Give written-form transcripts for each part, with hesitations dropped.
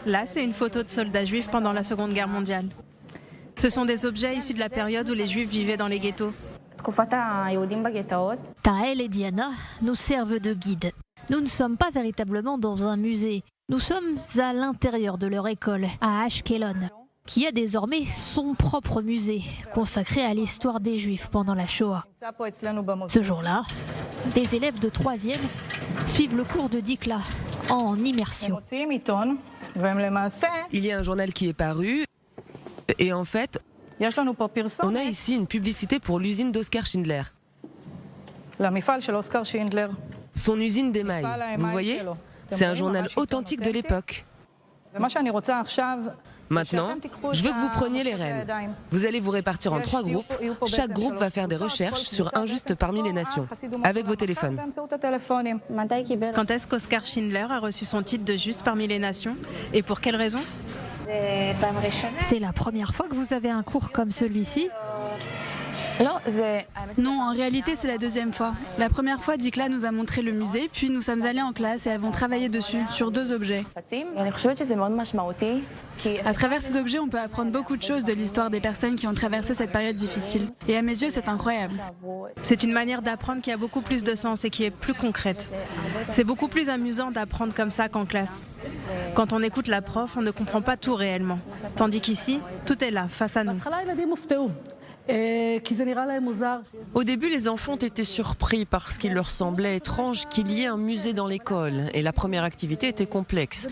Là, c'est une photo de soldats juifs pendant la Seconde Guerre mondiale. Ce sont des objets issus de la période où les juifs vivaient dans les ghettos. Taël et Diana nous servent de guide. Nous ne sommes pas véritablement dans un musée. Nous sommes à l'intérieur de leur école, à Ashkelon, qui a désormais son propre musée consacré à l'histoire des Juifs pendant la Shoah. Ce jour-là, des élèves de 3e suivent le cours de Dikla en immersion. Il y a un journal qui est paru et en fait, on a ici une publicité pour l'usine d'Oskar Schindler. Son usine d'émail, vous voyez? C'est un journal authentique de l'époque. Maintenant, je veux que vous preniez les rênes. Vous allez vous répartir en 3 groupes. Chaque groupe va faire des recherches sur un juste parmi les nations, avec vos téléphones. Quand est-ce qu'Oskar Schindler a reçu son titre de juste parmi les nations? Et pour quelle raison? C'est la première fois que vous avez un cours comme celui-ci? Non, en réalité c'est la 2e fois. La première fois, Dikla nous a montré le musée, puis nous sommes allés en classe et avons travaillé dessus, sur 2 objets. À travers ces objets, on peut apprendre beaucoup de choses de l'histoire des personnes qui ont traversé cette période difficile. Et à mes yeux, c'est incroyable. C'est une manière d'apprendre qui a beaucoup plus de sens et qui est plus concrète. C'est beaucoup plus amusant d'apprendre comme ça qu'en classe. Quand on écoute la prof, on ne comprend pas tout réellement. Tandis qu'ici, tout est là, face à nous. Au début, les enfants étaient surpris parce qu'il leur semblait étrange qu'il y ait un musée dans l'école et la première activité était complexe.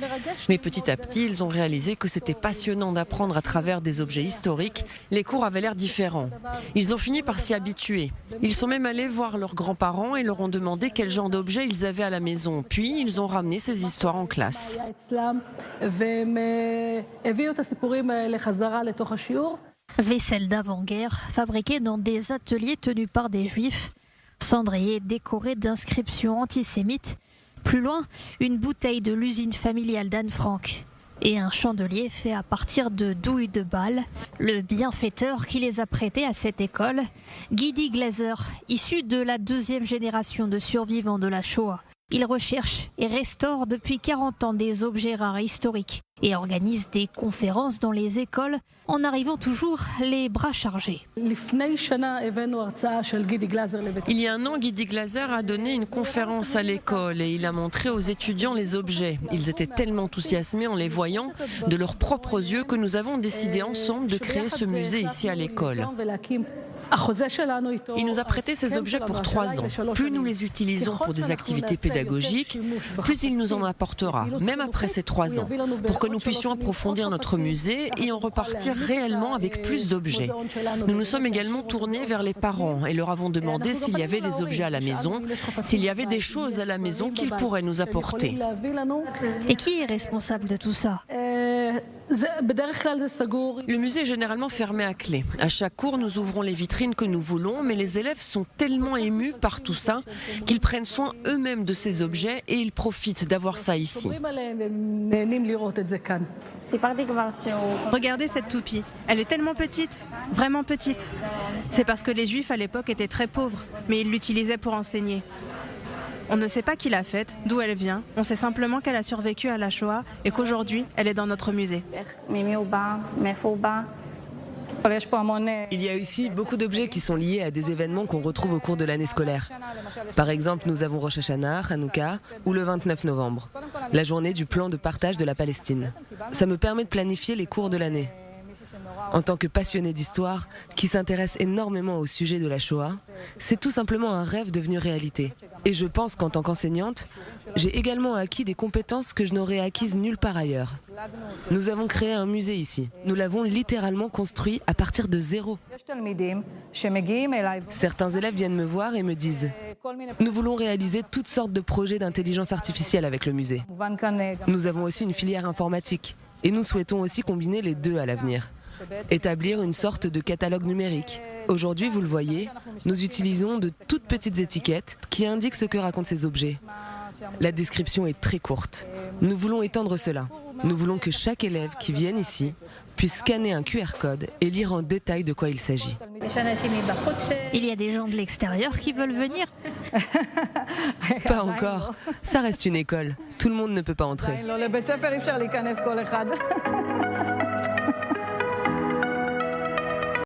Mais petit à petit, ils ont réalisé que c'était passionnant d'apprendre à travers des objets historiques. Les cours avaient l'air différents. Ils ont fini par s'y habituer. Ils sont même allés voir leurs grands-parents et leur ont demandé quel genre d'objets ils avaient à la maison. Puis, ils ont ramené ces histoires en classe. Vaisselle d'avant-guerre, fabriquée dans des ateliers tenus par des juifs, cendrier décoré d'inscriptions antisémites, plus loin, une bouteille de l'usine familiale d'Anne Frank et un chandelier fait à partir de douilles de balle. Le bienfaiteur qui les a prêtés à cette école, Gidi Glaser, issu de la 2e génération de survivants de la Shoah. Il recherche et restaure depuis 40 ans des objets rares historiques et organise des conférences dans les écoles en arrivant toujours les bras chargés. Il y a un an, Gidi Glaser a donné une conférence à l'école et il a montré aux étudiants les objets. Ils étaient tellement enthousiasmés en les voyant de leurs propres yeux que nous avons décidé ensemble de créer ce musée ici à l'école. Il nous a prêté ces objets pour 3 ans. Plus nous les utilisons pour des activités pédagogiques, plus il nous en apportera, même après ces 3 ans, pour que nous puissions approfondir notre musée et en repartir réellement avec plus d'objets. Nous nous sommes également tournés vers les parents et leur avons demandé s'il y avait des objets à la maison, s'il y avait des choses à la maison qu'ils pourraient nous apporter. Et qui est responsable de tout ça? Le musée est généralement fermé à clé. À chaque cours, nous ouvrons les vitrines que nous voulons, mais les élèves sont tellement émus par tout ça qu'ils prennent soin eux-mêmes de ces objets et ils profitent d'avoir ça ici. Regardez cette toupie, elle est tellement petite, vraiment petite. C'est parce que les Juifs à l'époque étaient très pauvres, mais ils l'utilisaient pour enseigner. On ne sait pas qui l'a faite, d'où elle vient. On sait simplement qu'elle a survécu à la Shoah et qu'aujourd'hui, elle est dans notre musée. Il y a ici beaucoup d'objets qui sont liés à des événements qu'on retrouve au cours de l'année scolaire. Par exemple, nous avons Rosh Hashanah, Hanouka ou le 29 novembre, la journée du plan de partage de la Palestine. Ça me permet de planifier les cours de l'année. En tant que passionné d'histoire, qui s'intéresse énormément au sujet de la Shoah, c'est tout simplement un rêve devenu réalité. Et je pense qu'en tant qu'enseignante, j'ai également acquis des compétences que je n'aurais acquises nulle part ailleurs. Nous avons créé un musée ici. Nous l'avons littéralement construit à partir de zéro. Certains élèves viennent me voir et me disent « Nous voulons réaliser toutes sortes de projets d'intelligence artificielle avec le musée. Nous avons aussi une filière informatique et nous souhaitons aussi combiner les deux à l'avenir. Établir une sorte de catalogue numérique. Aujourd'hui, vous le voyez, nous utilisons de toutes petites étiquettes qui indiquent ce que racontent ces objets. La description est très courte. Nous voulons étendre cela. Nous voulons que chaque élève qui vienne ici puisse scanner un QR code et lire en détail de quoi il s'agit. Il y a des gens de l'extérieur qui veulent venir? Pas encore, ça reste une école. Tout le monde ne peut pas entrer.